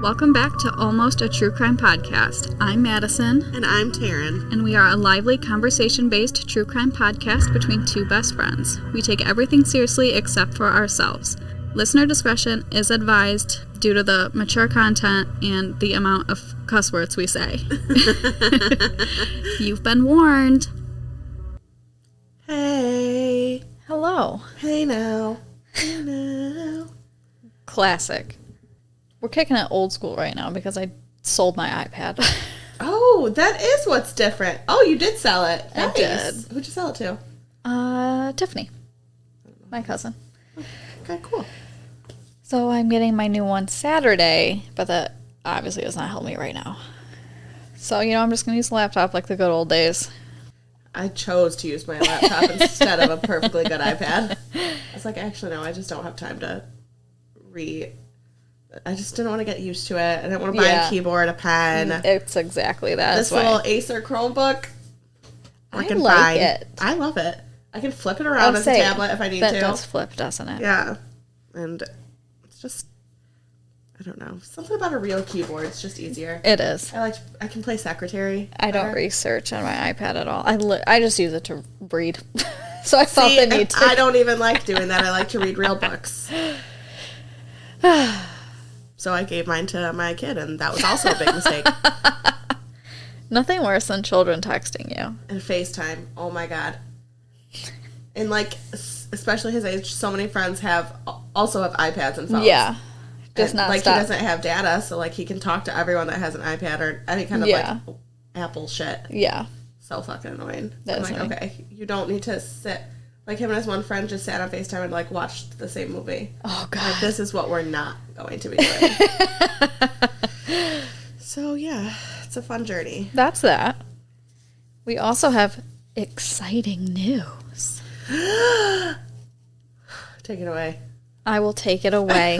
Welcome back to Almost a True Crime Podcast. I'm Madison. And I'm Taryn. And we are a lively, conversation-based true crime podcast between two best friends. We take everything seriously except for ourselves. Listener discretion is advised due to the mature content and the amount of cuss words we say. You've been warned. Hey. Hello. Hey now. Hey now. Classic. We're kicking it old school right now because I sold my iPad. Oh, that is what's different. Oh, you did sell it. I Nice. did. Who'd you sell it to? Tiffany. My cousin. Okay, cool. So I'm getting my new one Saturday, but that obviously does not help me right now. So, I'm just going to use the laptop like the good old days. I chose to use my laptop instead of a perfectly good iPad. I was like, actually, no, I just don't have time to I just didn't want to get used to it. I didn't want to buy a keyboard, a pen. It's exactly that. This little Acer Chromebook. I like it. I love it. I can flip it around as a tablet if I need to. That does flip, doesn't it? Yeah. And it's just, I don't know. Something about a real keyboard. It's just easier. It is. I can play secretary. I don't research on my iPad at all. I just use it to read. So I felt the need to. I don't even like doing that. I like to read real books. So I gave mine to my kid, and that was also a big mistake. Nothing worse than children texting you. And FaceTime. Oh, my God. And, especially his age, so many friends also have iPads and phones. Yeah. Just not he doesn't have data, so, he can talk to everyone that has an iPad or any kind of, Apple shit. Yeah. So fucking annoying. That's I'm like, okay, you don't need to sit. Him and his one friend just sat on FaceTime and, watched the same movie. Oh, God. This is what we're not going to be doing. So, yeah, it's a fun journey. That's that. We also have exciting news. Take it away. I will take it away.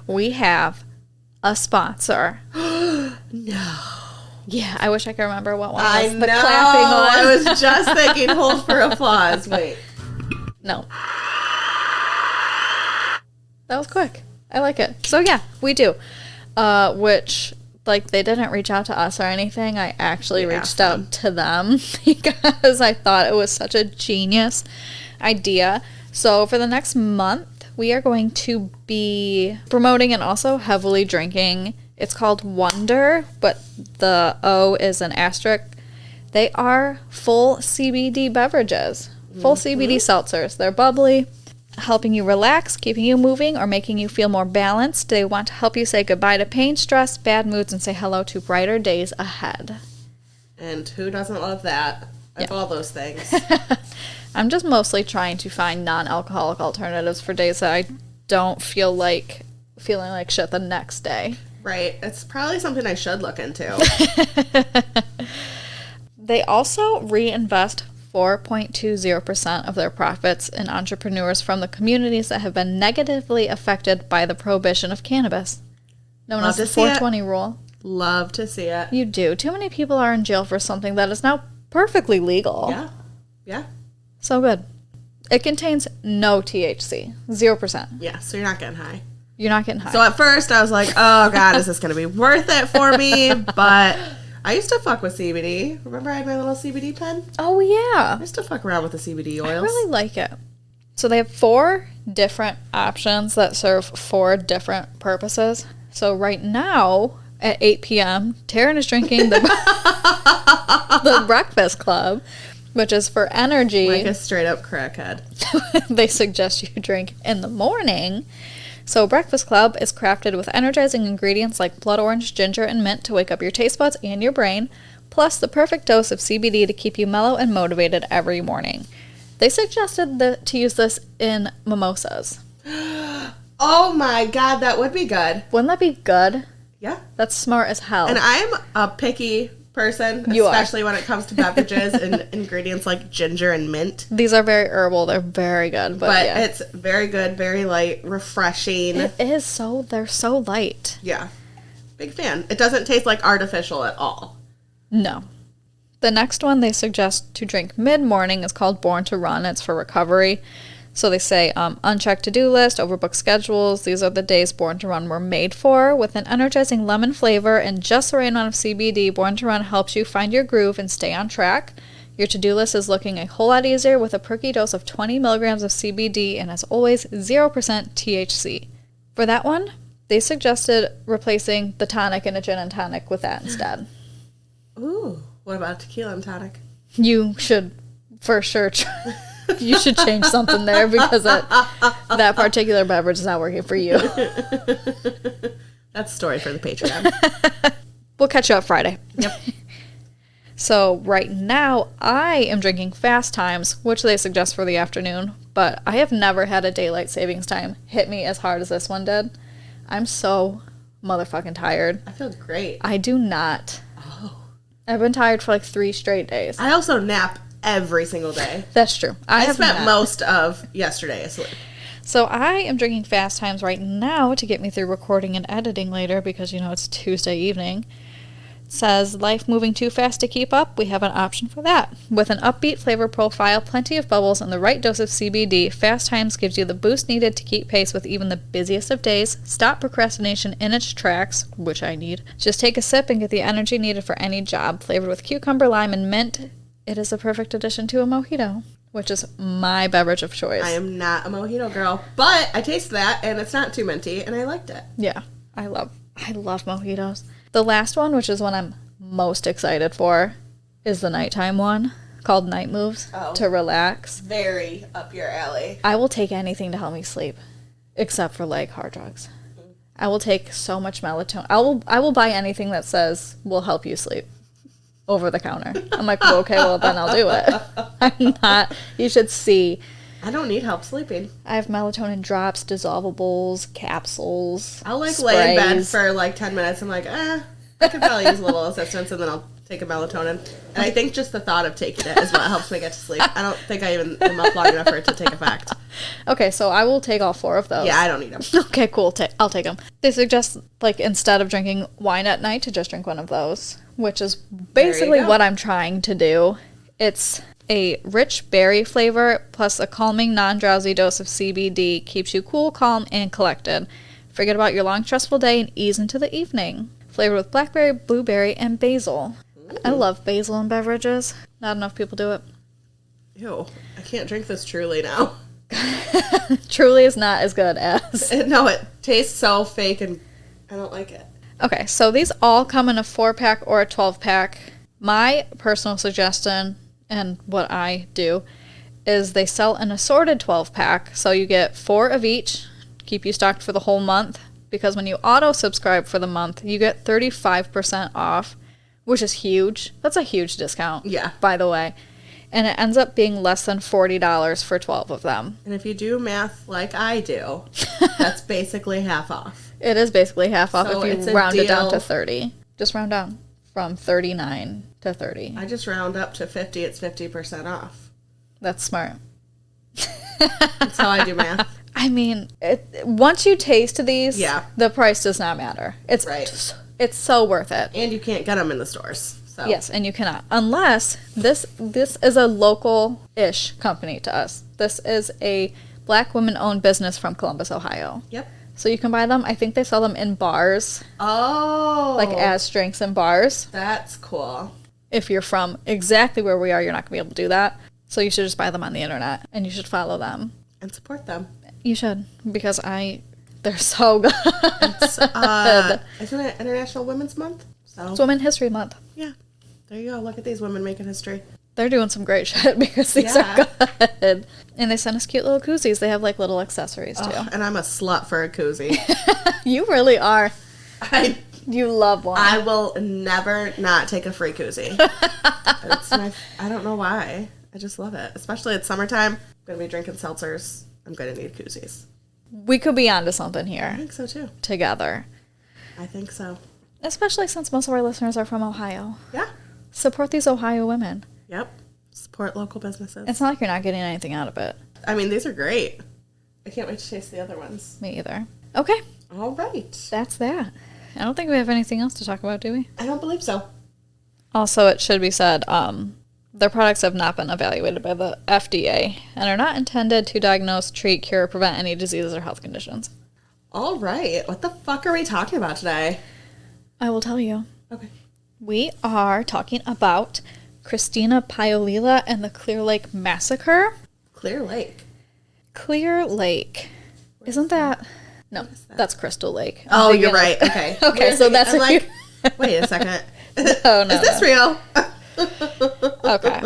We have a sponsor. No. Yeah, I wish I could remember what one I was know. the clapping one. I was just thinking, hold for applause. Wait. No. That was quick. I like it. So, yeah, we do. Which, they didn't reach out to us or anything. I actually reached out to them because I thought it was such a genius idea. So, for the next month, we are going to be promoting and also heavily drinking. It's called Wonder, but the O is an asterisk. They are full CBD beverages, full CBD seltzers. They're bubbly, helping you relax, keeping you moving, or making you feel more balanced. They want to help you say goodbye to pain, stress, bad moods, and say hello to brighter days ahead. And who doesn't love that? Of all those things. I'm just mostly trying to find non-alcoholic alternatives for days that I don't feel like feeling like shit the next day. Right. It's probably something I should look into. They also reinvest 4.20% of their profits in entrepreneurs from the communities that have been negatively affected by the prohibition of cannabis, known as the 420 rule. Love to see it. You do. Too many people are in jail for something that is now perfectly legal. Yeah. Yeah. So good. It contains no THC. 0%. Yeah, so you're not getting high. You're not getting high. So at first I was like, oh, God, is this going to be worth it for me? But I used to fuck with CBD. Remember I had my little CBD pen? Oh, yeah. I used to fuck around with the CBD oils. I really like it. So they have 4 different options that serve 4 different purposes. So right now at 8 p.m., Taryn is drinking the Breakfast Club, which is for energy. Like a straight up crackhead. They suggest you drink in the morning. So Breakfast Club is crafted with energizing ingredients like blood orange, ginger, and mint to wake up your taste buds and your brain, plus the perfect dose of CBD to keep you mellow and motivated every morning. They suggested to use this in mimosas. Oh my God, that would be good. Wouldn't that be good? Yeah. That's smart as hell. And I'm a picky person, especially when it comes to beverages and ingredients like ginger and mint. These are very herbal. They're very good. But yeah. It's very good, very light, refreshing. It is they're so light. Yeah. Big fan. It doesn't taste like artificial at all. No. The next one they suggest to drink mid-morning is called Born to Run. It's for recovery. So they say unchecked to-do list, overbooked schedules. These are the days Born to Run were made for. With an energizing lemon flavor and just the right amount of CBD, Born to Run helps you find your groove and stay on track. Your to-do list is looking a whole lot easier with a perky dose of 20 milligrams of CBD and, as always, 0% THC. For that one, they suggested replacing the tonic in a gin and tonic with that instead. Ooh, what about tequila and tonic? You should, for sure, you should change something there because that particular beverage is not working for you. That's a story for the Patreon. We'll catch you up Friday. Yep. So right now, I am drinking Fast Times, which they suggest for the afternoon, but I have never had a daylight savings time hit me as hard as this one did. I'm so motherfucking tired. I feel great. I do not. Oh. I've been tired for like 3 straight days. I also nap every single day. That's true. I spent most of yesterday asleep. So I am drinking Fast Times right now to get me through recording and editing later because, it's Tuesday evening. It says, life moving too fast to keep up? We have an option for that. With an upbeat flavor profile, plenty of bubbles, and the right dose of CBD, Fast Times gives you the boost needed to keep pace with even the busiest of days, stop procrastination in its tracks, which I need. Just take a sip and get the energy needed for any job. Flavored with cucumber, lime, and mint, it is a perfect addition to a mojito, which is my beverage of choice. I am not a mojito girl, but I tasted that, and it's not too minty, and I liked it. Yeah, I love mojitos. The last one, which is one I'm most excited for, is the nighttime one called Night Moves to relax. Very up your alley. I will take anything to help me sleep, except for like hard drugs. I will take so much melatonin. I will buy anything that says will help you sleep over the counter. I'm like, well, okay, well then I'll do it. I'm not. You should see. I don't need help sleeping. I have melatonin drops, dissolvables, capsules. I'll sprays. lay in bed for like 10 minutes. I'm like, I could probably use a little assistance, and then I'll take a melatonin. And I think just the thought of taking it is what helps me get to sleep. I don't think I even am up long enough for it to take effect. Okay, so I will take all 4 of those. Yeah, I don't need them. Okay, cool. I'll take them. They suggest, like, instead of drinking wine at night, to just drink one of those, which is basically what I'm trying to do. It's a rich berry flavor plus a calming, non-drowsy dose of CBD keeps you cool, calm, and collected. Forget about your long, stressful day and ease into the evening. Flavored with blackberry, blueberry, and basil. Ooh. I love basil in beverages. Not enough people do it. Ew. I can't drink this Truly now. Truly is not as good as... No, it tastes so fake and I don't like it. Okay, so these all come in a 4-pack or a 12-pack. My personal suggestion, and what I do, is they sell an assorted 12-pack, so you get 4 of each, keep you stocked for the whole month, because when you auto-subscribe for the month, you get 35% off, which is huge. That's a huge discount, by the way. And it ends up being less than $40 for 12 of them. And if you do math like I do, that's basically half off. It is basically half off so if you round it down to 30. Just round down from 39 to 30. I just round up to 50. It's 50% off. That's smart. That's how I do math. I mean, once you taste these, the price does not matter. It's right. It's so worth it. And you can't get them in the stores. So. Yes, and you cannot. Unless this is a local-ish company to us. This is a Black women-owned business from Columbus, Ohio. Yep. So you can buy them. I think they sell them in bars. Oh. Like as drinks in bars. That's cool. If you're from exactly where we are, you're not going to be able to do that. So you should just buy them on the internet. And you should follow them. And support them. You should. Because they're so good. Isn't it International Women's Month? So. It's Women's History Month. Yeah. There you go. Look at these women making history. They're doing some great shit because these are good. And they sent us cute little koozies. They have like little accessories too. And I'm a slut for a koozie. You really are. You love one. I will never not take a free koozie. I don't know why. I just love it. Especially it's summertime. I'm going to be drinking seltzers. I'm going to need koozies. We could be onto something here. I think so too. Together. I think so. Especially since most of our listeners are from Ohio. Yeah. Support these Ohio women. Yep. Support local businesses. It's not like you're not getting anything out of it. I mean, these are great. I can't wait to taste the other ones. Me either. Okay. All right. That's that. I don't think we have anything else to talk about, do we? I don't believe so. Also, it should be said, Their products have not been evaluated by the FDA and are not intended to diagnose, treat, cure, or prevent any diseases or health conditions. All right. What the fuck are we talking about today? I will tell you. Okay. We are talking about Christina Paolilla and the Clear Lake Massacre. Clear Lake. Clear Lake. Isn't that... No, that's Crystal Lake. Oh, you're right. Okay. Okay, so that's... I'm like, wait a second. Oh, no. Is this real? Okay.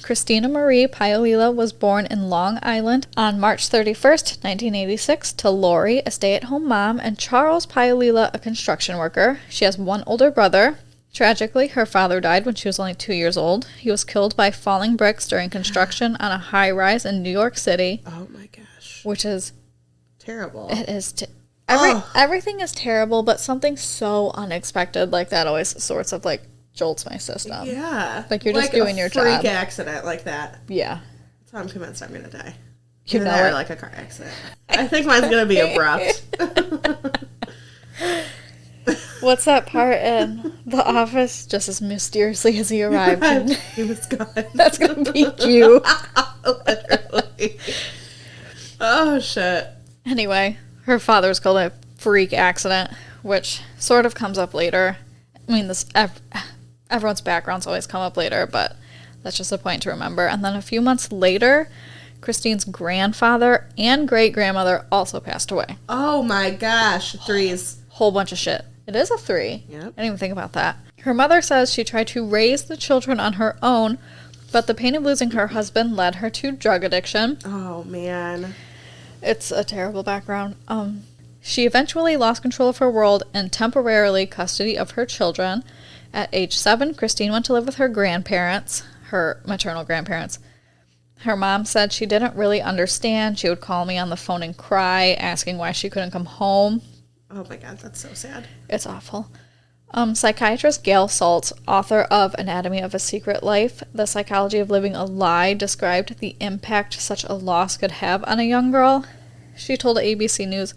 Christina Marie Paolilla was born in Long Island on March 31st, 1986, to Lori, a stay-at-home mom, and Charles Paolilla, a construction worker. She has one older brother. Tragically, her father died when she was only 2 years old. He was killed by falling bricks during construction on a high-rise in New York City. Oh my gosh. Which is... terrible. It is... Everything is terrible, but something so unexpected like that always sorts of, like, jolts my system. Yeah. Like, you're just doing your job. Like a freak accident like that. Yeah. That's how I'm convinced I'm going to die. You know it. Like a car accident. I think mine's going to be abrupt. What's that part in The Office? Just as mysteriously as he arrived. He was gone. That's going to be you. Literally. Oh, shit. Anyway, her father was killed in a freak accident, which sort of comes up later. I mean, everyone's backgrounds always come up later, but that's just a point to remember. And then a few months later, Christine's grandfather and great-grandmother also passed away. Oh my gosh. Threes. Whole bunch of shit. It is a 3. Yep. I didn't even think about that. Her mother says she tried to raise the children on her own, but the pain of losing her husband led her to drug addiction. Oh, man. It's a terrible background. She eventually lost control of her world and temporarily custody of her children. At age 7, Christine went to live with her grandparents, her maternal grandparents. Her mom said she didn't really understand. She would call me on the phone and cry, asking why she couldn't come home. Oh my God, that's so sad. It's awful. Psychiatrist Gail Saltz, author of Anatomy of a Secret Life, The Psychology of Living a Lie, described the impact such a loss could have on a young girl. She told ABC News,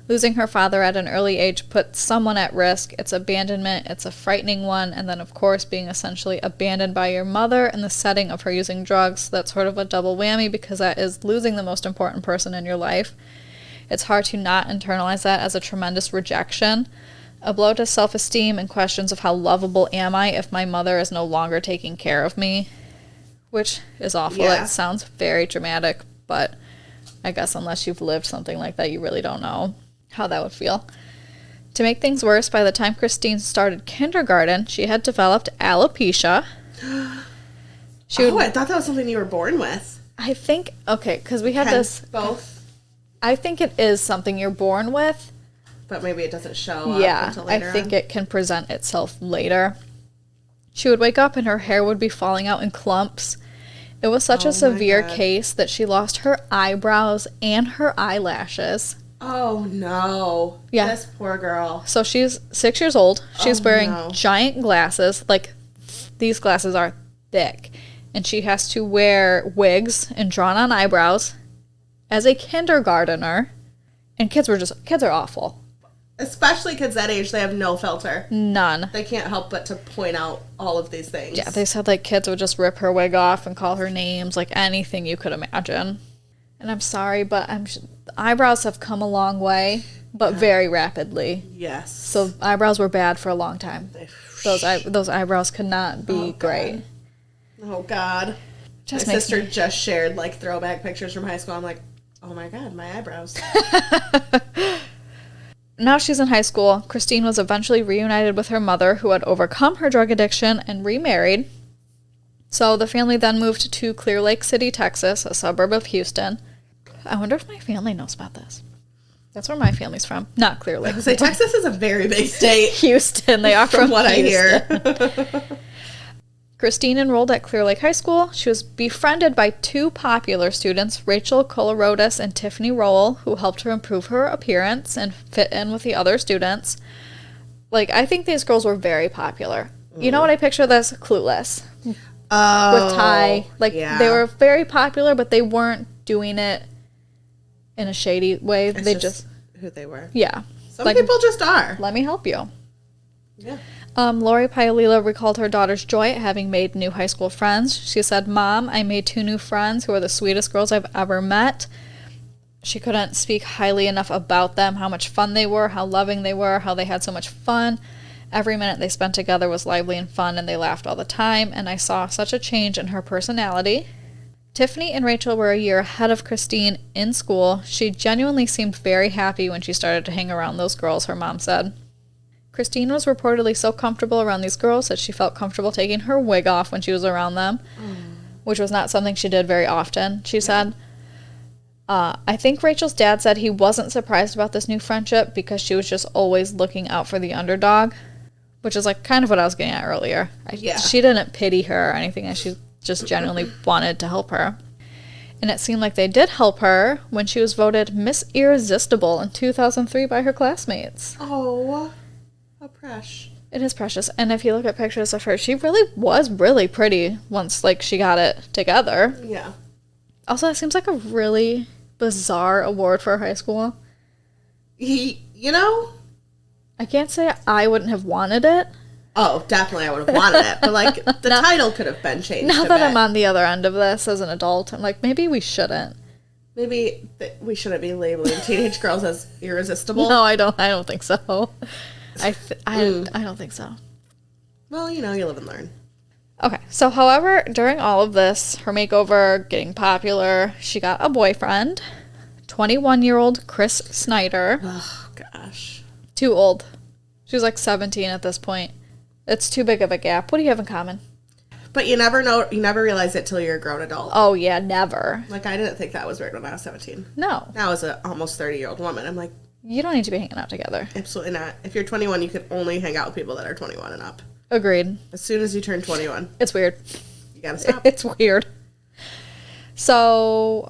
losing her father at an early age puts someone at risk. It's abandonment, it's a frightening one, and then of course being essentially abandoned by your mother in the setting of her using drugs. That's sort of a double whammy because that is losing the most important person in your life. It's hard to not internalize that as a tremendous rejection. A blow to self-esteem and questions of how lovable am I if my mother is no longer taking care of me, which is awful. Yeah. It sounds very dramatic, but I guess unless you've lived something like that, you really don't know how that would feel. To make things worse, by the time Christine started kindergarten, she had developed alopecia. I thought that was something you were born with. I think, okay, because we had this... Both. I think it is something you're born with. But maybe it doesn't show up until later I think it can present itself later. She would wake up and her hair would be falling out in clumps. It was such a severe case that she lost her eyebrows and her eyelashes. Oh, no. Yeah. This poor girl. So she's 6 years old. She's wearing giant glasses. Like, these glasses are thick. And she has to wear wigs and drawn-on eyebrows as a kindergartner. And kids are awful. Especially kids that age, they have no filter. None. They can't help but to point out all of these things. Yeah, they said, like, kids would just rip her wig off and call her names, like, anything you could imagine. And I'm sorry, but the eyebrows have come a long way, but very rapidly. Yes. So eyebrows were bad for a long time. Those eyebrows could not be great. Oh, God. My sister just shared, like, throwback pictures from high school. I'm like, oh, my God, my eyebrows. Now she's in high school. Christine was eventually reunited with her mother, who had overcome her drug addiction and remarried. So the family then moved to Clear Lake City, Texas, a suburb of Houston. I wonder if my family knows about this. That's where my family's from. Not Clear Lake. I was like, Texas is a very big state. Houston. They are from what Houston. I hear. Christine enrolled at Clear Lake High School. She was befriended by 2 popular students, Rachel Colarotis and Tiffany Rowell, who helped her improve her appearance and fit in with the other students. Like, I think these girls were very popular. You know what I picture this? Clueless. Oh. With Ty. Like, they were very popular, but they weren't doing it in a shady way. It's they just who they were. Yeah. Some people just are. Let me help you. Yeah. Lori Paolilla recalled her daughter's joy at having made new high school friends. She said, "Mom, I made 2 new friends who are the sweetest girls I've ever met." She couldn't speak highly enough about them, how much fun they were, how loving they were, how they had so much fun. Every minute they spent together was lively and fun, and they laughed all the time, and I saw such a change in her personality. Tiffany and Rachel were a year ahead of Christine in school. She genuinely seemed very happy when she started to hang around those girls, her mom said. Christine was reportedly so comfortable around these girls that she felt comfortable taking her wig off when she was around them, which was not something she did very often, she said. I think Rachel's dad said he wasn't surprised about this new friendship because she was just always looking out for the underdog, which is like kind of what I was getting at earlier. She didn't pity her or anything, she just genuinely wanted to help her. And it seemed like they did help her when she was voted Miss Irresistible in 2003 by her classmates. Oh, how precious. It is precious. And if you look at pictures of her, she really was really pretty once like she got it together. Yeah. Also, it seems like a really bizarre award for high school. You know? I can't say I wouldn't have wanted it. Oh, definitely I would have wanted it. But, like, the title could have been changed Now that I'm on the other end of this as an adult, I'm like, maybe we shouldn't. Maybe we shouldn't be labeling teenage girls as irresistible. No, I don't think so. I don't think so. Well, you know, you live and learn. Okay, so however, during all of this, her makeover, getting popular, she got a boyfriend, 21-year-old Chris Snider. Oh, gosh. Too old. She was like 17 at this point. It's too big of a gap. What do you have in common? But you never realize it till you're a grown adult. Oh, yeah, never. Like, I didn't think that was weird when I was 17. No. Now as an almost 30-year-old woman, I'm like... You don't need to be hanging out together. Absolutely not. If you're 21, you can only hang out with people that are 21 and up. Agreed. As soon as you turn 21. It's weird. You gotta stop. It's weird. So,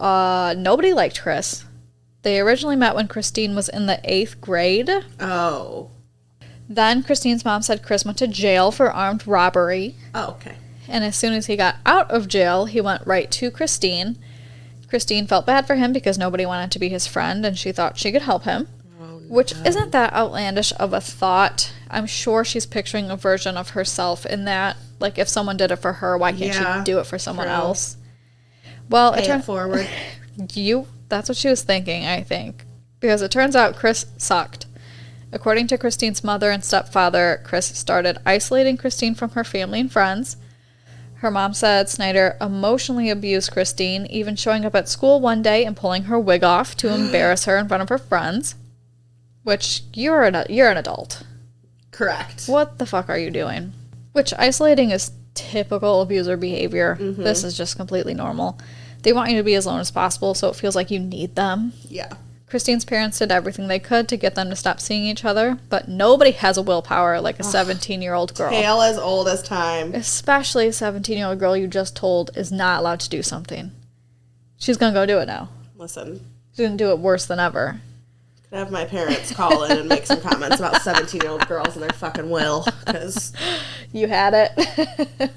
nobody liked Chris. They originally met when Christine was in the 8th grade. Oh. Then Christine's mom said Chris went to jail for armed robbery. Oh, okay. And as soon as he got out of jail, he went right to Christine. Christine felt bad for him because nobody wanted to be his friend, and she thought she could help him. Which isn't that outlandish of a thought. I'm sure she's picturing a version of herself in that, like, if someone did it for her, why can't she do it for someone else? Well, Pay it forward. That's what she was thinking, I think. Because it turns out Chris sucked. According to Christine's mother and stepfather, Chris started isolating Christine from her family and friends. Her mom said Snider emotionally abused Christine, even showing up at school one day and pulling her wig off to embarrass her in front of her friends. Which, you're an adult. Correct. What the fuck are you doing? Which, isolating is typical abuser behavior. Mm-hmm. This is just completely normal. They want you to be as alone as possible, so it feels like you need them. Yeah. Christine's parents did everything they could to get them to stop seeing each other, but nobody has a willpower like a 17-year-old girl. Tale as old as time. Especially a 17-year-old girl you just told is not allowed to do something. She's gonna go do it now. Listen. She's gonna do it worse than ever. Could have my parents call in and make some comments about 17-year-old girls and their fucking will, because... You had it.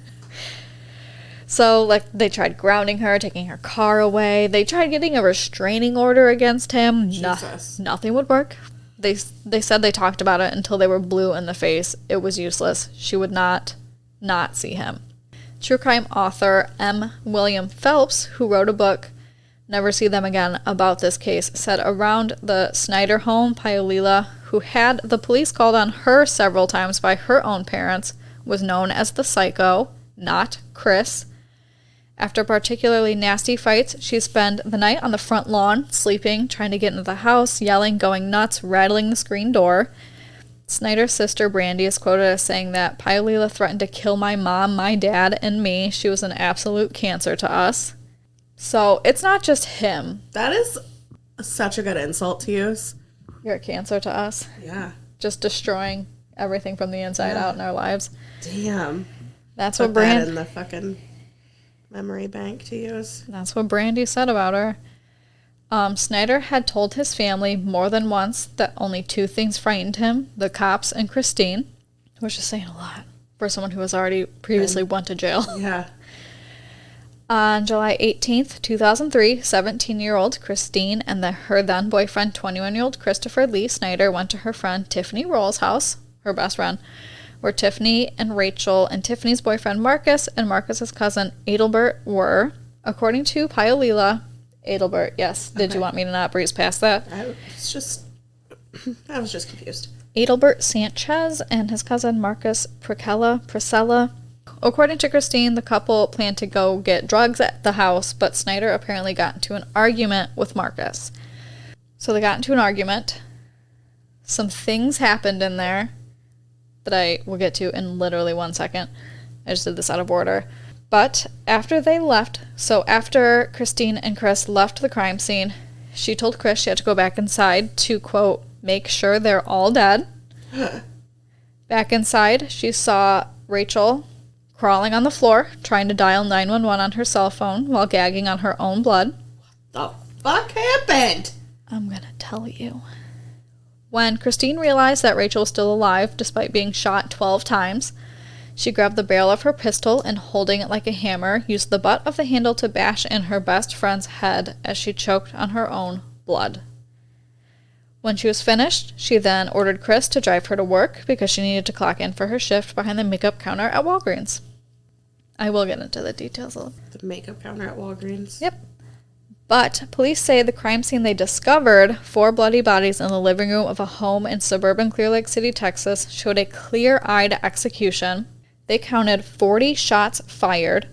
So, like, they tried grounding her, taking her car away. They tried getting a restraining order against him. Jesus. Nothing would work. They said they talked about it until they were blue in the face. It was useless. She would not see him. True crime author M. William Phelps, who wrote a book, Never See Them Again, about this case, said around the Snider home, Paolilla, who had the police called on her several times by her own parents, was known as the psycho, not Chris. After particularly nasty fights, she'd spend the night on the front lawn, sleeping, trying to get into the house, yelling, going nuts, rattling the screen door. Snider's sister, Brandy, is quoted as saying that Paolilla threatened to kill my mom, my dad, and me. She was an absolute cancer to us. So, it's not just him. That is such a good insult to use. You're a cancer to us. Yeah. Just destroying everything from the inside out in our lives. Damn. That's Put what Brandy... that in the fucking memory bank to use. That's what Brandy said about her. Snider had told his family more than once that only 2 things frightened him, the cops and Christine, which is saying a lot for someone who has already previously went to jail. Yeah. On July 18th, 2003, 17-year-old Christine and her then-boyfriend, 21-year-old Christopher Lee Snider, went to her friend Tiffany Roll's house, her best friend, where Tiffany and Rachel and Tiffany's boyfriend Marcus and Marcus's cousin Adelbert were. According to Paolilla, Adelbert, yes. Did you want me to not breeze past that? I was just confused. Adelbert Sanchez and his cousin Marcus Priscilla. According to Christine, the couple planned to go get drugs at the house, but Snider apparently got into an argument with Marcus. So they got into an argument. Some things happened in there that I will get to in literally 1 second. I just did this out of order. But after they left, so after Christine and Chris left the crime scene, she told Chris she had to go back inside to, quote, make sure they're all dead. Back inside, she saw Rachel crawling on the floor, trying to dial 911 on her cell phone while gagging on her own blood. What the fuck happened? I'm gonna tell you. When Christine realized that Rachel was still alive, despite being shot 12 times, she grabbed the barrel of her pistol and, holding it like a hammer, used the butt of the handle to bash in her best friend's head as she choked on her own blood. When she was finished, she then ordered Chris to drive her to work because she needed to clock in for her shift behind the makeup counter at Walgreens. I will get into the details of the makeup counter at Walgreens. Yep. But police say the crime scene they discovered, 4 bloody bodies in the living room of a home in suburban Clear Lake City, Texas, showed a clear-eyed execution. They counted 40 shots fired,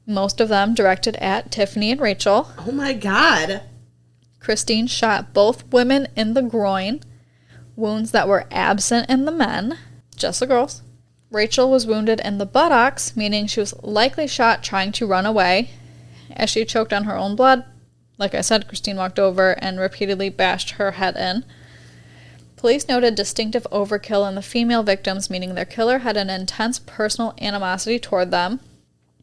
most of them directed at Tiffany and Rachel. Oh my God. Christine shot both women in the groin, wounds that were absent in the men, just the girls. Rachel was wounded in the buttocks, meaning she was likely shot trying to run away. As she choked on her own blood, like I said, Christine walked over and repeatedly bashed her head in. Police noted distinctive overkill in the female victims, meaning their killer had an intense personal animosity toward them.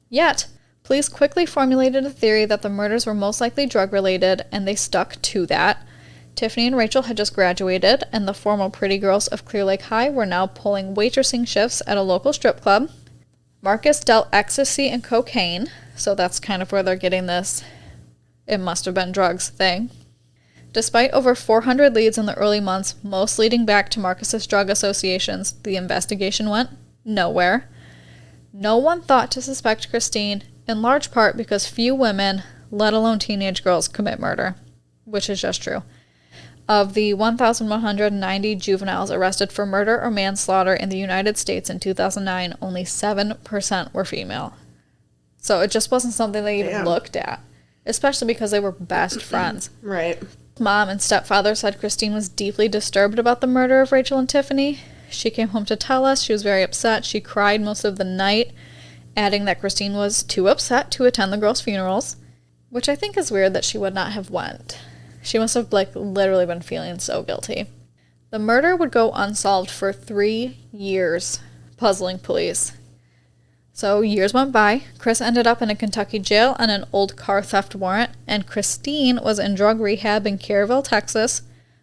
Yet, police quickly formulated a theory that the murders were most likely drug-related, and they stuck to that. Tiffany and Rachel had just graduated, and the former pretty girls of Clear Lake High were now pulling waitressing shifts at a local strip club. Marcus dealt ecstasy and cocaine, so that's kind of where they're getting this "it must have been drugs" thing. Despite over 400 leads in the early months, most leading back to Marcus's drug associations, the investigation went nowhere. No one thought to suspect Christine, in large part because few women, let alone teenage girls, commit murder, which is just true. Of the 1,190 juveniles arrested for murder or manslaughter in the United States in 2009, only 7% were female. So it just wasn't something they even looked at, especially because they were best friends. Right. Mom and stepfather said Christine was deeply disturbed about the murder of Rachel and Tiffany. She came home to tell us she was very upset. She cried most of the night, adding that Christine was too upset to attend the girls' funerals, which I think is weird that she would not have went. She must have, literally been feeling so guilty. The murder would go unsolved for 3 years, puzzling police. So years went by. Chris ended up in a Kentucky jail on an old car theft warrant, and Christine was in drug rehab in Kerrville, Texas,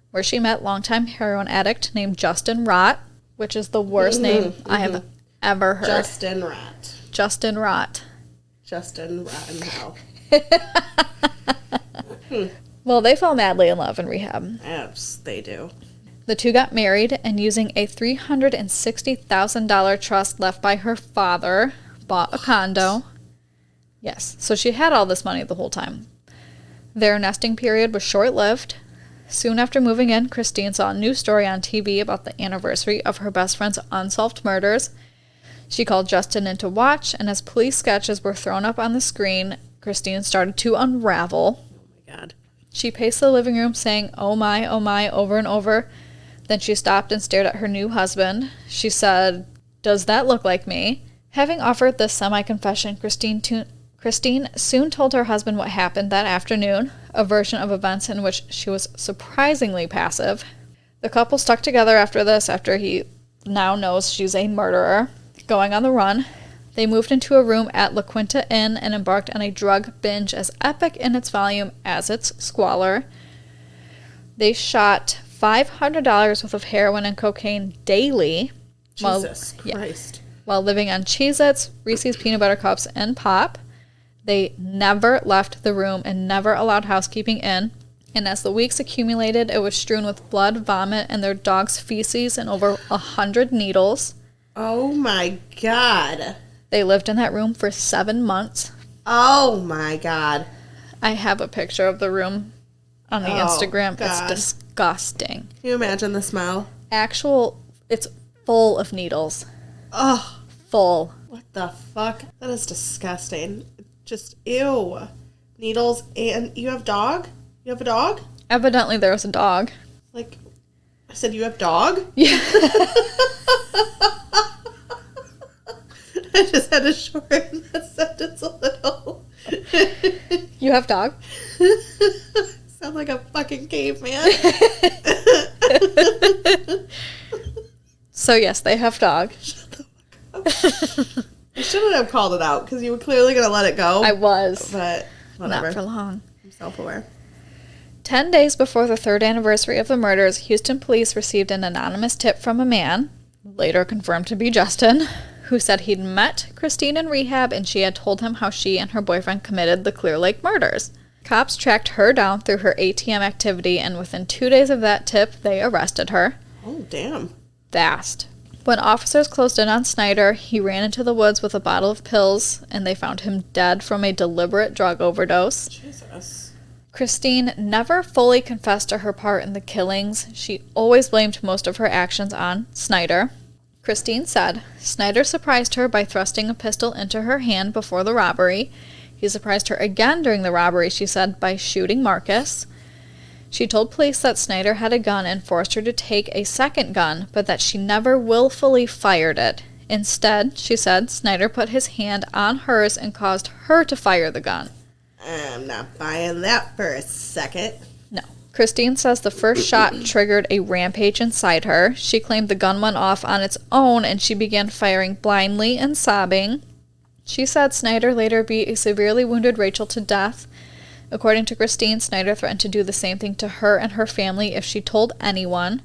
where she met longtime heroin addict named Justin Rott, which is the worst name I have ever heard. Justin Rott. Justin Rott. Justin Rotten Hell. Well, they fell madly in love in rehab. Yes, they do. The two got married, and using a $360,000 trust left by her father, bought a condo. Yes, so she had all this money the whole time. Their nesting period was short-lived. Soon after moving in, Christine saw a news story on TV about the anniversary of her best friend's unsolved murders. She called Justin in to watch, and as police sketches were thrown up on the screen, Christine started to unravel. Oh my God. She paced the living room saying, oh my, over and over. Then she stopped and stared at her new husband. She said, "Does that look like me?" Having offered this semi-confession, Christine soon told her husband what happened that afternoon, a version of events in which she was surprisingly passive. The couple stuck together after this, after he now knows she's a murderer. Going on the run, they moved into a room at La Quinta Inn and embarked on a drug binge as epic in its volume as its squalor. They shot $500 worth of heroin and cocaine daily. Jesus Christ. While living on Cheez-Its, Reese's Peanut Butter Cups, and pop. They never left the room and never allowed housekeeping in. And as the weeks accumulated, it was strewn with blood, vomit, and their dog's feces and over 100 needles. Oh my God. They lived in that room for 7 months. Oh my God. I have a picture of the room on the Instagram. God. It's disgusting. Can you imagine the smell? It's full of needles. Oh. Full. What the fuck? That is disgusting. Just, ew. Needles. And you have dog? You have a dog? Evidently there was a dog. Like, I said, you have dog? Yeah. I just had to shorten that sentence a little. You have dog? Sound like a fucking caveman. So yes, they have dog. Shut the fuck up. I shouldn't have called it out because you were clearly going to let it go. I was. But whatever. Not for long. I'm self-aware. 10 days before the 3rd anniversary of the murders, Houston police received an anonymous tip from a man, later confirmed to be Justin, who said he'd met Christine in rehab and she had told him how she and her boyfriend committed the Clear Lake murders. Cops tracked her down through her ATM activity, and within 2 days of that tip, they arrested her. Oh, damn. Fast. When officers closed in on Snider, he ran into the woods with a bottle of pills, and they found him dead from a deliberate drug overdose. Jesus. Christine never fully confessed to her part in the killings. She always blamed most of her actions on Snider. Christine said Snider surprised her by thrusting a pistol into her hand before the robbery. He surprised her again during the robbery, she said, by shooting Marcus. She told police that Snider had a gun and forced her to take a second gun, but that she never willfully fired it. Instead, she said, Snider put his hand on hers and caused her to fire the gun. I'm not buying that for a second. No. Christine says the first shot triggered a rampage inside her. She claimed the gun went off on its own and she began firing blindly and sobbing. She said Snider later beat a severely wounded Rachel to death. According to Christine, Snider threatened to do the same thing to her and her family if she told anyone.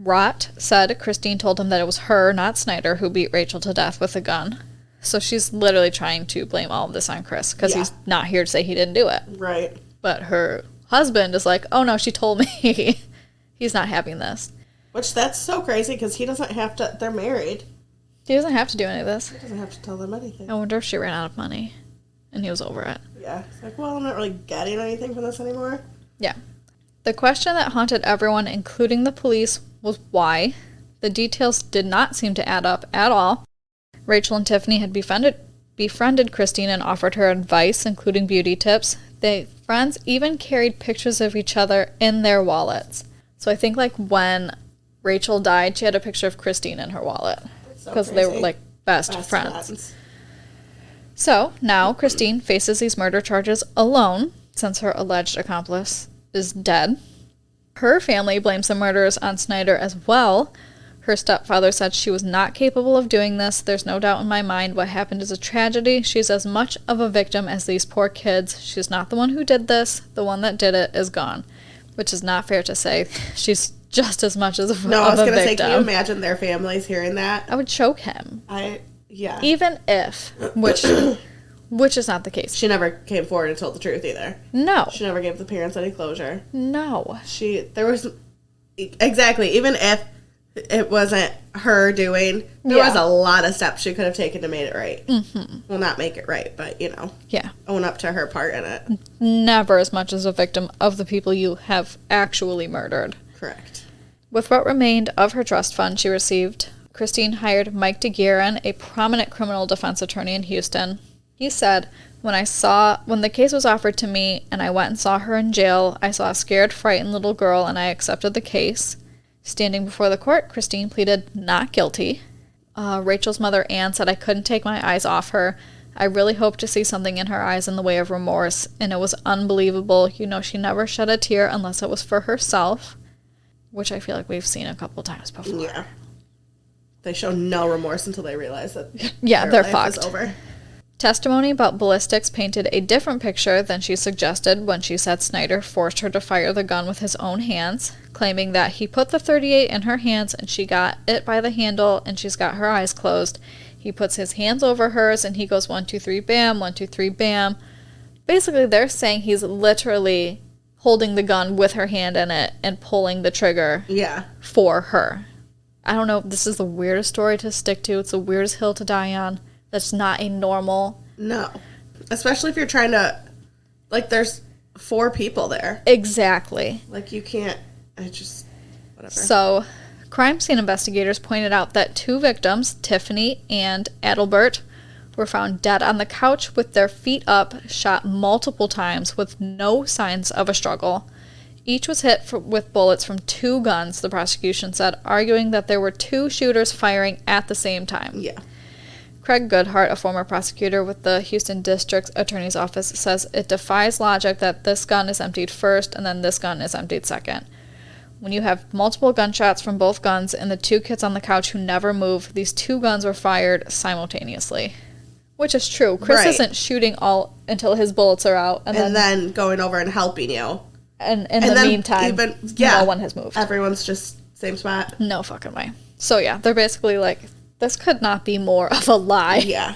Rott said Christine told him that it was her, not Snider, who beat Rachel to death with a gun. So she's literally trying to blame all of this on Chris because he's not here to say he didn't do it. Right. But her husband is like, oh no, she told me. He's not having this. Which, that's so crazy because he doesn't have to, they're married. He doesn't have to do any of this. He doesn't have to tell them anything. I wonder if she ran out of money and he was over it. Yeah. It's like, well, I'm not really getting anything from this anymore. Yeah. The question that haunted everyone, including the police, was why. The details did not seem to add up at all. Rachel and Tiffany had befriended Christine and offered her advice, including beauty tips. The friends even carried pictures of each other in their wallets. So I think like when Rachel died, she had a picture of Christine in her wallet because they were like best friends. So now Christine faces these murder charges alone since her alleged accomplice is dead. Her family blames the murders on Snider as well. Her stepfather said she was not capable of doing this. There's no doubt in my mind what happened is a tragedy. She's as much of a victim as these poor kids. She's not the one who did this. The one that did it is gone. Which is not fair to say. She's just as much as a victim. No, I was going to say, can you imagine their families hearing that? I would choke him. Yeah. Even if, which is not the case. She never came forward and told the truth either. No. She never gave the parents any closure. No. Exactly, even if it wasn't her doing, there was a lot of steps she could have taken to make it right. Mm-hmm. Well, not make it right, but, own up to her part in it. Never as much as a victim of the people you have actually murdered. Correct. With what remained of her trust fund she received, Christine hired Mike DeGuerin, a prominent criminal defense attorney in Houston. He said, when the case was offered to me and I went and saw her in jail, I saw a scared, frightened little girl and I accepted the case. Standing before the court, Christine pleaded not guilty. Rachel's mother, Ann, said I couldn't take my eyes off her. I really hoped to see something in her eyes in the way of remorse, and it was unbelievable. She never shed a tear unless it was for herself, which I feel like we've seen a couple times before. Yeah. They show no remorse until they realize that they're fucked. Is over. Testimony about ballistics painted a different picture than she suggested when she said Snider forced her to fire the gun with his own hands, claiming that he put the .38 in her hands and she got it by the handle and she's got her eyes closed. He puts his hands over hers and he goes 1, 2, 3, bam, 1, 2, 3, bam. Basically, they're saying he's literally holding the gun with her hand in it and pulling the trigger for her. I don't know, this is the weirdest story to stick to. It's the weirdest hill to die on. That's not a normal... No. Especially if you're trying to... Like, there's 4 people there. Exactly. Like, you can't... Whatever. So, crime scene investigators pointed out that 2 victims, Tiffany and Adelbert, were found dead on the couch with their feet up, shot multiple times with no signs of a struggle. Each was hit with bullets from 2 guns, the prosecution said, arguing that there were 2 shooters firing at the same time. Yeah. Craig Goodhart, a former prosecutor with the Houston District Attorney's Office, says it defies logic that this gun is emptied first and then this gun is emptied second. When you have multiple gunshots from both guns and the 2 kids on the couch who never move, these 2 guns were fired simultaneously. Which is true. Chris isn't shooting all until his bullets are out. And then going over and helping you. And in the meantime, no one has moved. Everyone's just same spot. No fucking way. So yeah, they're basically like, this could not be more of a lie. Yeah.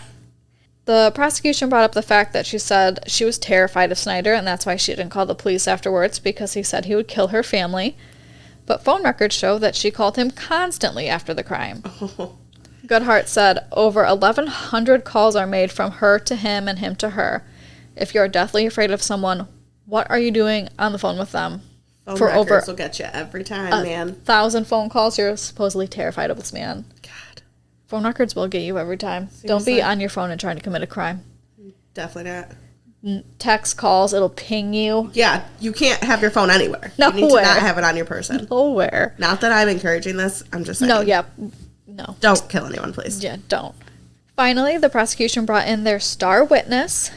The prosecution brought up the fact that she said she was terrified of Snider, and that's why she didn't call the police afterwards, because he said he would kill her family. But phone records show that she called him constantly after the crime. Goodhart said over 1,100 calls are made from her to him and him to her. If you're deathly afraid of someone, what are you doing on the phone with them? Phone records will get you every time, man. 1,000 phone calls, you're supposedly terrified of this man. God. Phone records will get you every time. Seriously? Don't be on your phone and trying to commit a crime. Definitely not. Text calls, it'll ping you. Yeah, you can't have your phone anywhere. Nowhere. You need to not have it on your person. Nowhere. Not that I'm encouraging this, I'm just saying. No, yeah. No. Don't kill anyone, please. Yeah, don't. Finally, the prosecution brought in their star witness,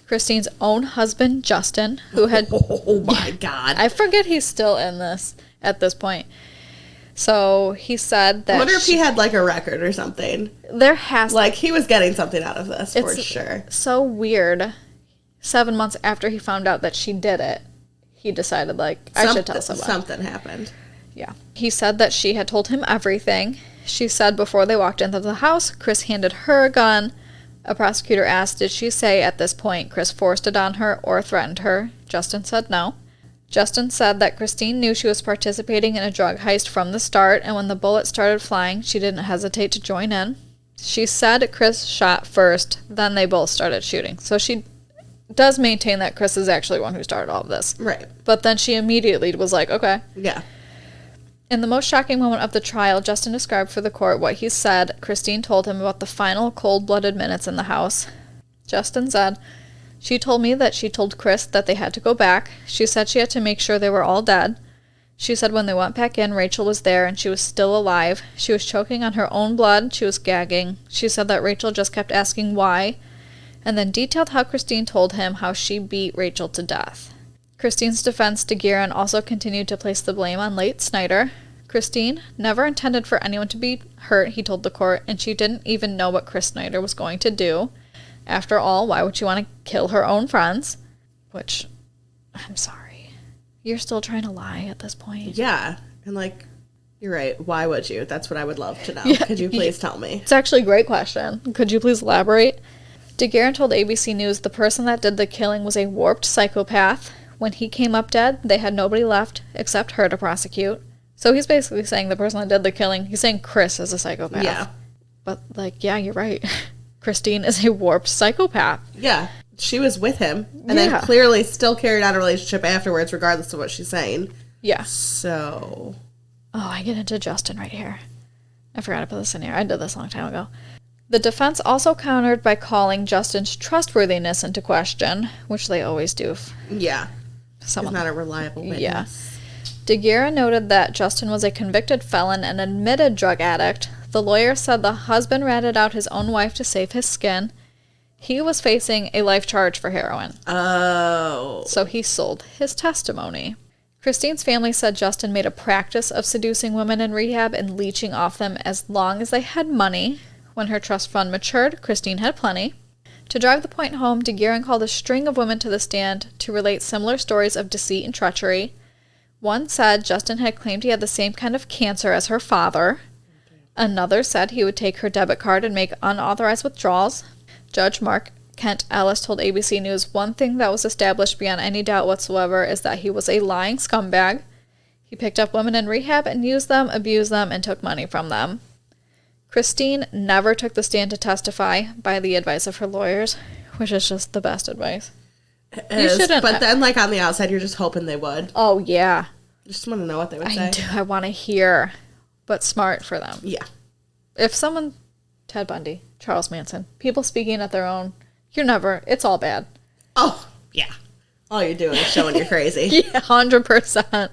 Christine's own husband, Justin, who had... Oh my God. I forget he's still in this at this point. So he said that... I wonder if he had like a record or something. There has to... Like, he was getting something out of this, for sure. So weird. 7 months after he found out that she did it, he decided, like, I should tell someone. Something happened. Yeah. He said that she had told him everything. She said before they walked into the house, Chris handed her a gun. A prosecutor asked, did she say at this point Chris forced it on her or threatened her? Justin said no. Justin said that Christine knew she was participating in a drug heist from the start, and when the bullets started flying, she didn't hesitate to join in. She said Chris shot first, then they both started shooting. So she does maintain that Chris is actually one who started all of this. Right. But then she immediately was like, okay. Yeah. In the most shocking moment of the trial, Justin described for the court what he said Christine told him about the final cold-blooded minutes in the house. Justin said, she told me that she told Chris that they had to go back. She said she had to make sure they were all dead. She said when they went back in, Rachel was there and she was still alive. She was choking on her own blood. She was gagging. She said that Rachel just kept asking why, and then detailed how Christine told him how she beat Rachel to death. Christine's defense, DeGuerin, also continued to place the blame on late Snider. Christine never intended for anyone to be hurt, he told the court, and she didn't even know what Chris Snider was going to do. After all, why would she want to kill her own friends? Which, I'm sorry. You're still trying to lie at this point. Yeah. And like, you're right. Why would you? That's what I would love to know. Yeah. Could you please tell me? It's actually a great question. Could you please elaborate? DeGuerin told ABC News the person that did the killing was a warped psychopath. When he came up dead, they had nobody left except her to prosecute. So he's basically saying the person that did the killing, he's saying Chris is a psychopath. Yeah. But, like, yeah, you're right. Christine is a warped psychopath. Yeah. She was with him and then clearly still carried on a relationship afterwards, regardless of what she's saying. Yeah. So. Oh, I get into Justin right here. I forgot to put this in here. I did this a long time ago. The defense also countered by calling Justin's trustworthiness into question, which they always do. Yeah. He's not a reliable witness. Yeah. DeGuerin noted that Justin was a convicted felon and admitted drug addict. The lawyer said the husband ratted out his own wife to save his skin. He was facing a life charge for heroin. Oh. So he sold his testimony. Christine's family said Justin made a practice of seducing women in rehab and leeching off them as long as they had money. When her trust fund matured, Christine had plenty. To drive the point home, DeGuerin called a string of women to the stand to relate similar stories of deceit and treachery. One said Justin had claimed he had the same kind of cancer as her father. Another said he would take her debit card and make unauthorized withdrawals. Judge Mark Kent Ellis told ABC News one thing that was established beyond any doubt whatsoever is that he was a lying scumbag. He picked up women in rehab and used them, abused them, and took money from them. Christine never took the stand to testify by the advice of her lawyers, which is just the best advice. You shouldn't. But then, like, on the outside, you're just hoping they would. Oh, yeah. I just want to know what they would say. I want to hear, but smart for them. Yeah. If someone, Ted Bundy, Charles Manson, people speaking at their own, it's all bad. Oh, yeah. All you're doing is showing you're crazy. Yeah, 100%.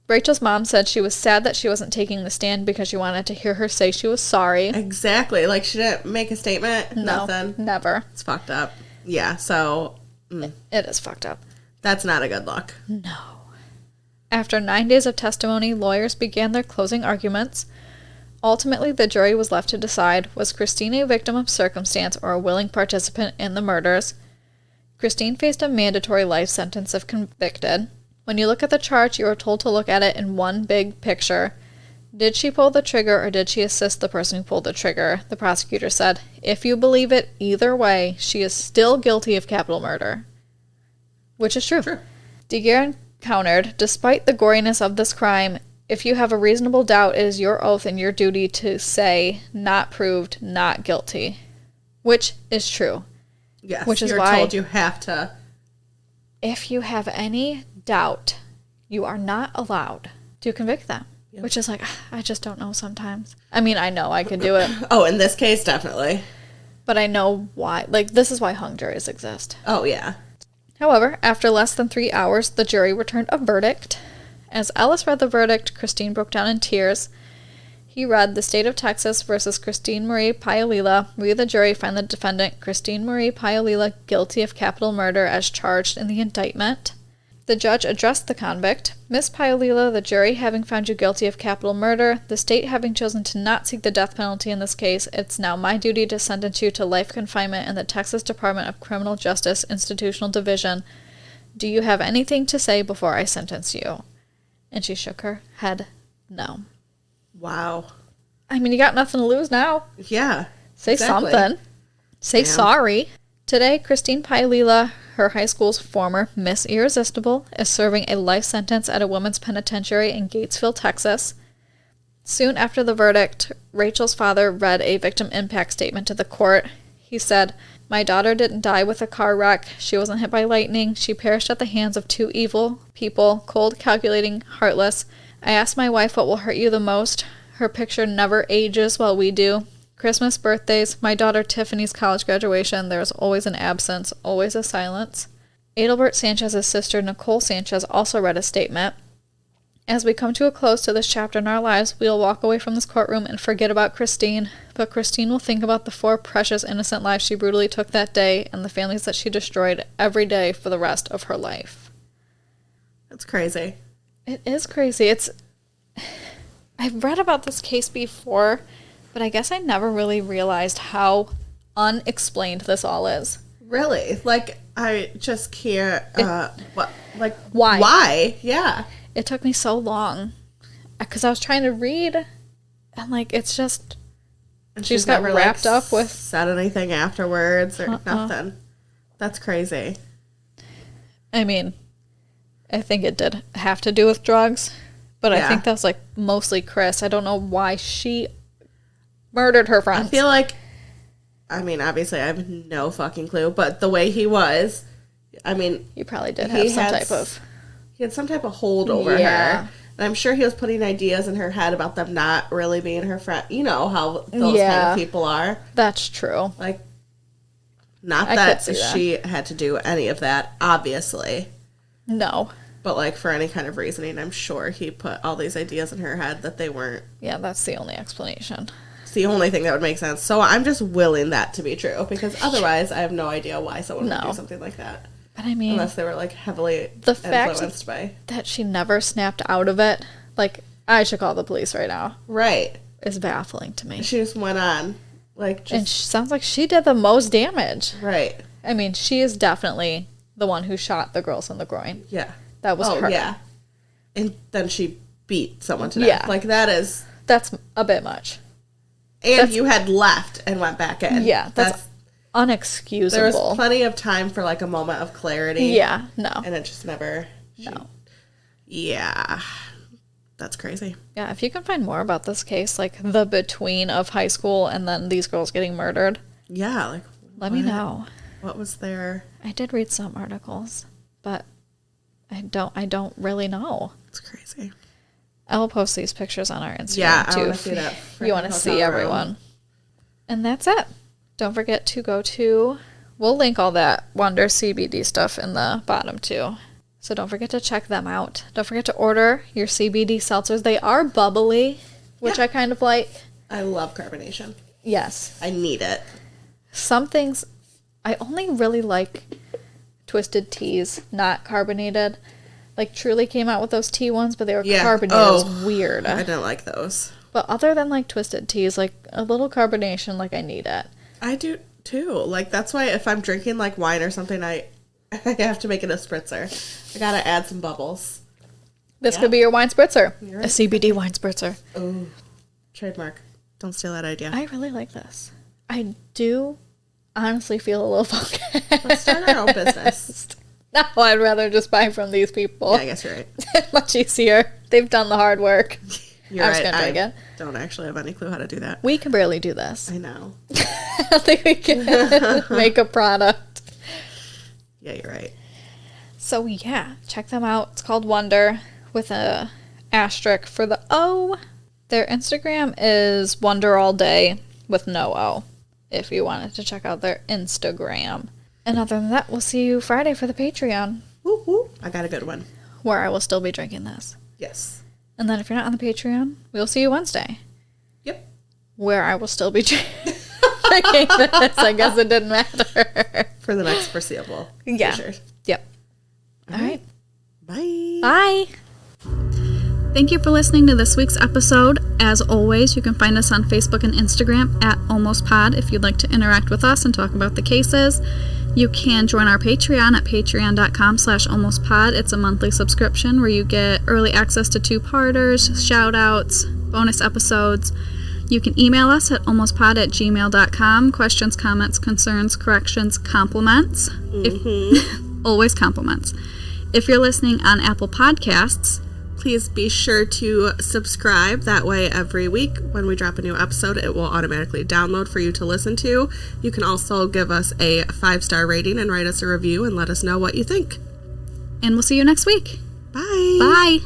Rachel's mom said she was sad that she wasn't taking the stand because she wanted to hear her say she was sorry. Exactly. Like, she didn't make a statement. No, nothing. Never. It's fucked up. Yeah, so. It is fucked up. That's not a good look. No. After 9 days of testimony, lawyers began their closing arguments. Ultimately, the jury was left to decide, was Christine a victim of circumstance or a willing participant in the murders? Christine faced a mandatory life sentence if convicted. When you look at the charge, you are told to look at it in one big picture. Did she pull the trigger or did she assist the person who pulled the trigger? The prosecutor said, if you believe it either way, she is still guilty of capital murder. Which is true. DeGuerin countered, despite the goriness of this crime, if you have a reasonable doubt, it is your oath and your duty to say, not proved, not guilty. Which is true. Yes, which is you're why told you have to. If you have any doubt, you are not allowed to convict them. Yep. Which is like, I just don't know sometimes. I mean, I know I could do it. Oh, in this case, definitely. But I know why. Like, this is why hung juries exist. Oh, yeah. However, after less than 3 hours, the jury returned a verdict. As Ellis read the verdict, Christine broke down in tears. He read, the state of Texas versus Christine Marie Paolilla. We, the jury, find the defendant, Christine Marie Paolilla, guilty of capital murder as charged in the indictment. The judge addressed the convict. Miss Paolilla, the jury having found you guilty of capital murder, the state having chosen to not seek the death penalty in this case, it's now my duty to sentence you to life confinement in the Texas Department of Criminal Justice Institutional Division. Do you have anything to say before I sentence you? And she shook her head no. Wow. I mean, you got nothing to lose now. Yeah. Say exactly. Something. Say sorry. Today, Christine Paolilla, her high school's former Miss Irresistible, is serving a life sentence at a women's penitentiary in Gatesville, Texas. Soon after the verdict, Rachel's father read a victim impact statement to the court. He said, my daughter didn't die with a car wreck. She wasn't hit by lightning. She perished at the hands of two evil people, cold, calculating, heartless. I asked my wife what will hurt you the most. Her picture never ages while we do. Christmas, birthdays, my daughter Tiffany's college graduation, there's always an absence, always a silence. Adelbert Sanchez's sister Nicole Sanchez also read a statement. As we come to a close to this chapter in our lives, we will walk away from this courtroom and forget about Christine, but Christine will think about the 4 precious innocent lives she brutally took that day and the families that she destroyed every day for the rest of her life. That's crazy. It is crazy. I've read about this case before, but I guess I never really realized how unexplained this all is. Really? Like, I just can't, why? Why? Yeah. It took me so long, because I was trying to read, and, like, it's just, and she just got wrapped up with... said anything afterwards or nothing. That's crazy. I mean, I think it did have to do with drugs, but I think that's, like, mostly Chris. I don't know why she murdered her friends. I feel like, I mean, obviously I have no fucking clue, but the way he was, I mean... He probably did have some type of... He had some type of hold over her. And I'm sure he was putting ideas in her head about them not really being her friend. You know how those kind of people are. That's true. Like, not that she had to do any of that, obviously. No. But, like, for any kind of reasoning, I'm sure he put all these ideas in her head that they weren't. Yeah, that's the only explanation. It's the only thing that would make sense. So I'm just willing that to be true, because otherwise I have no idea why someone would do something like that. But I mean... Unless they were, like, heavily the influenced by... fact that she never snapped out of it, like, I should call the police right now. Right. Is baffling to me. She just went on. Like, just... And sounds like she did the most damage. Right. I mean, she is definitely the one who shot the girls in the groin. Yeah. That was her. Yeah. And then she beat someone to death. Yeah. Like, that is... That's a bit much. And you had left and went back in. Yeah, that's unexcusable. There was plenty of time for, like, a moment of clarity. Yeah, no. And it just never... Yeah. That's crazy. Yeah, if you can find more about this case, like the between of high school and then these girls getting murdered. Yeah, like let me know. What was there? I did read some articles, but I don't really know. It's crazy. I'll post these pictures on our Instagram too. I want to see that. You want to see everyone. And that's it. Don't forget to go to, we'll link all that Wonder CBD stuff in the bottom too. So don't forget to check them out. Don't forget to order your CBD seltzers. They are bubbly, which I kind of like. I love carbonation. Yes. I need it. Some things, I only really like Twisted Teas, not carbonated. Like Truly came out with those tea ones, but they were carbonated. It was weird. I didn't like those. But other than like Twisted Teas, like a little carbonation, like I need it. I do too. Like that's why if I'm drinking like wine or something, I have to make it a spritzer. I gotta add some bubbles. This could be your wine spritzer. Right. A CBD wine spritzer. Oh, trademark. Don't steal that idea. I really like this. I do honestly feel a little funky. Let's start our own business. No, I'd rather just buy from these people. Yeah, I guess you're right. Much easier. They've done the hard work. You're right. I don't actually have any clue how to do that. We can barely do this. I know. I don't think we can make a product. Yeah, you're right. So yeah, check them out. It's called Wonder with a asterisk for the O. Their Instagram is Wonder All Day with no O, if you wanted to check out their Instagram. And other than that, we'll see you Friday for the Patreon. Woo woo. I got a good one. Where I will still be drinking this. Yes. And then if you're not on the Patreon, we'll see you Wednesday. Yep. Where I will still be drinking this. I guess it didn't matter. For the next foreseeable. Yeah. Sure. Yep. All right. Bye. Bye. Thank you for listening to this week's episode. As always, you can find us on Facebook and Instagram at AlmostPod if you'd like to interact with us and talk about the cases. You can join our Patreon at patreon.com/almostpod. It's a monthly subscription where you get early access to two-parters, shout-outs, bonus episodes. You can email us at almostpod@gmail.com. Questions, comments, concerns, corrections, compliments. Always compliments. If you're listening on Apple Podcasts, please be sure to subscribe. That way every week when we drop a new episode, it will automatically download for you to listen to. You can also give us a 5-star rating and write us a review and let us know what you think. And we'll see you next week. Bye. Bye.